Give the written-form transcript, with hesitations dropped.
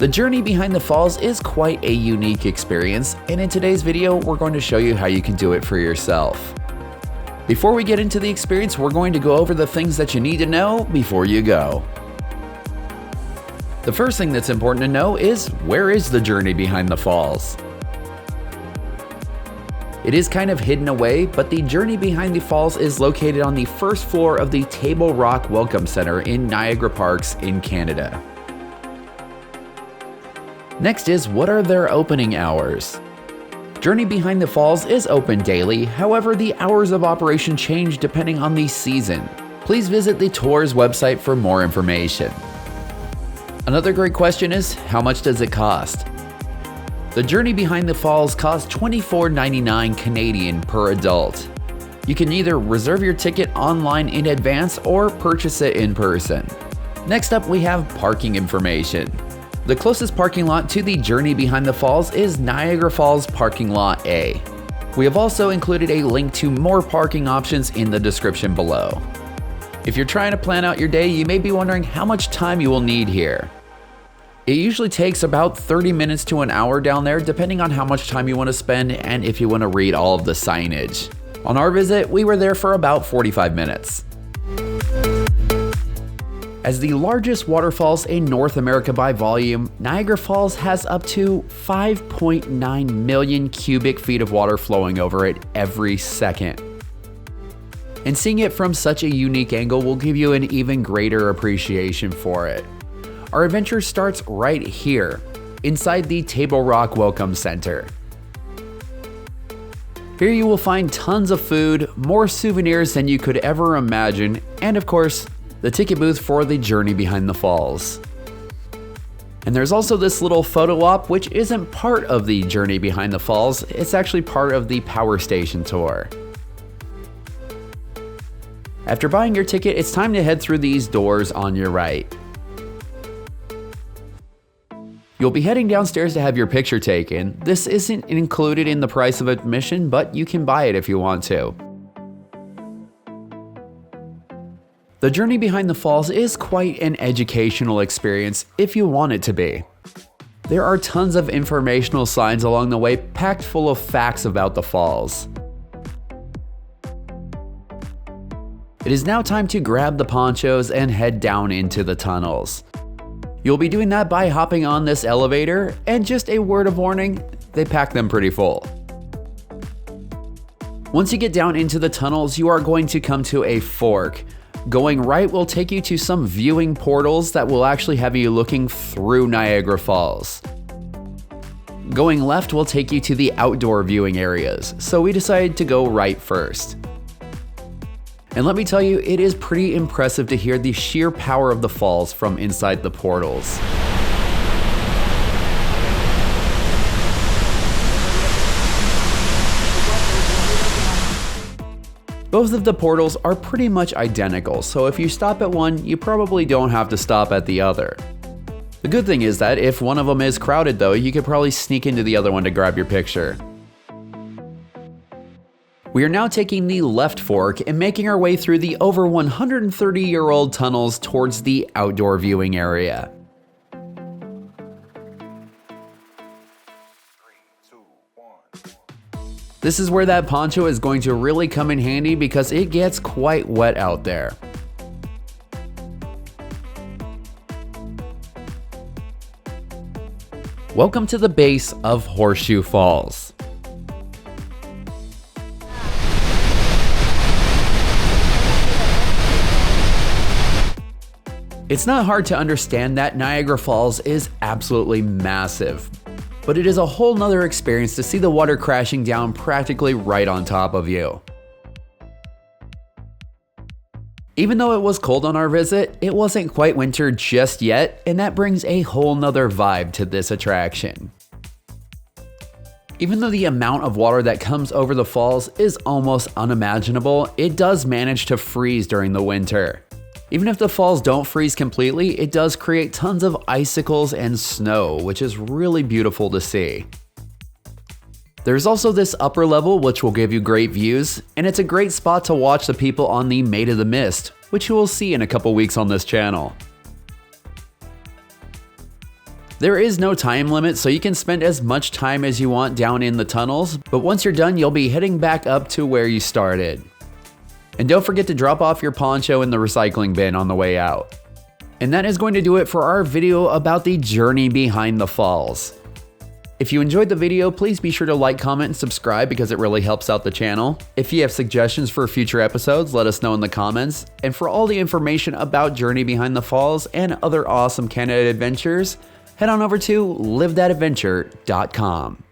The journey behind the falls is quite a unique experience, and in today's video, we're going to show you how you can do it for yourself. Before we get into the experience, we're going to go over the things that you need to know before you go. The first thing that's important to know is, where is the journey behind the falls? It is kind of hidden away, but the journey behind the falls is located on the first floor of the Table Rock Welcome Center in Niagara Parks in Canada. Next is, what are their opening hours? Journey Behind the Falls is open daily, however the hours of operation change depending on the season. Please visit the tour's website for more information. Another great question is, how much does it cost? The Journey Behind the Falls costs $24.99 Canadian per adult. You can either reserve your ticket online in advance or purchase it in person. Next up, we have parking information. The closest parking lot to the Journey Behind the Falls is Niagara Falls Parking Lot A. We have also included a link to more parking options in the description below. If you're trying to plan out your day, you may be wondering how much time you will need here. It usually takes about 30 minutes to an hour down there, depending on how much time you want to spend and if you want to read all of the signage. On our visit, we were there for about 45 minutes. As the largest waterfalls in North America by volume, Niagara Falls has up to 5.9 million cubic feet of water flowing over it every second. And seeing it from such a unique angle will give you an even greater appreciation for it. Our adventure starts right here, inside the Table Rock Welcome Center. Here you will find tons of food, more souvenirs than you could ever imagine, and of course, the ticket booth for the Journey Behind the Falls. And there's also this little photo op, which isn't part of the Journey Behind the Falls, it's actually part of the Power Station tour. After buying your ticket, it's time to head through these doors on your right. You'll be heading downstairs to have your picture taken. This isn't included in the price of admission, but you can buy it if you want to. The Journey Behind the Falls is quite an educational experience if you want it to be. There are tons of informational signs along the way, packed full of facts about the falls. It is now time to grab the ponchos and head down into the tunnels. You'll be doing that by hopping on this elevator, and just a word of warning, they pack them pretty full. Once you get down into the tunnels, you are going to come to a fork. Going right will take you to some viewing portals that will actually have you looking through Niagara Falls. Going left will take you to the outdoor viewing areas, so we decided to go right first. And let me tell you, it is pretty impressive to hear the sheer power of the falls from inside the portals. Both of the portals are pretty much identical, so if you stop at one, you probably don't have to stop at the other. The good thing is that if one of them is crowded though, you could probably sneak into the other one to grab your picture. We are now taking the left fork and making our way through the over 130-year-old tunnels towards the outdoor viewing area. This is where that poncho is going to really come in handy because it gets quite wet out there. Welcome to the base of Horseshoe Falls. It's not hard to understand that Niagara Falls is absolutely massive, but it is a whole nother experience to see the water crashing down practically right on top of you. Even though it was cold on our visit, it wasn't quite winter just yet, and that brings a whole nother vibe to this attraction. Even though the amount of water that comes over the falls is almost unimaginable, it does manage to freeze during the winter. Even if the falls don't freeze completely, it does create tons of icicles and snow, which is really beautiful to see. There's also this upper level which will give you great views, and it's a great spot to watch the people on the Maid of the Mist, which you will see in a couple weeks on this channel. There is no time limit, so you can spend as much time as you want down in the tunnels, but once you're done, you'll be heading back up to where you started. And don't forget to drop off your poncho in the recycling bin on the way out. And that is going to do it for our video about the journey behind the falls. If you enjoyed the video, please be sure to like, comment, and subscribe because it really helps out the channel. If you have suggestions for future episodes, let us know in the comments. And for all the information about Journey Behind the Falls and other awesome Canada adventures, head on over to 𝐿𝑖𝑣𝑇HATadventure.com.